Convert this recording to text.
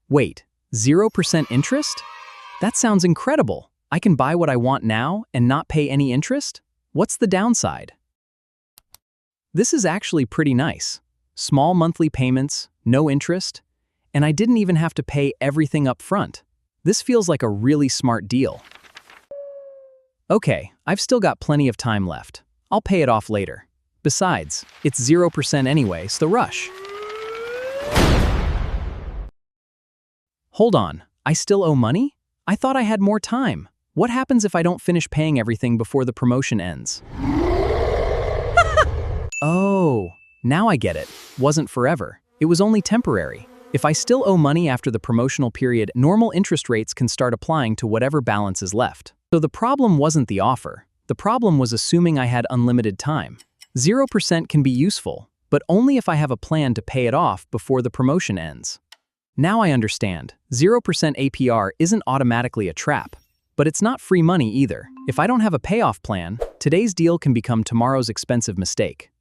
Wait, 0% interest? That sounds incredible. I can buy what I want now and not pay any interest? What's the downside? This is actually pretty nice. Small monthly payments, no interest, and I didn't even have to pay everything up front. This feels like a really smart deal. Okay, I've still got plenty of time left. I'll pay it off later. Besides, it's 0% anyway, so rush. Hold on, I still owe money? I thought I had more time. What happens if I don't finish paying everything before the promotion ends? Oh, now I get it. Wasn't forever. It was only temporary. If I still owe money after the promotional period, normal interest rates can start applying to whatever balance is left. So the problem wasn't the offer. The problem was assuming I had unlimited time. 0% can be useful, but only if I have a plan to pay it off before the promotion ends. Now I understand. 0% APR isn't automatically a trap, but it's not free money either. If I don't have a payoff plan, today's deal can become tomorrow's expensive mistake.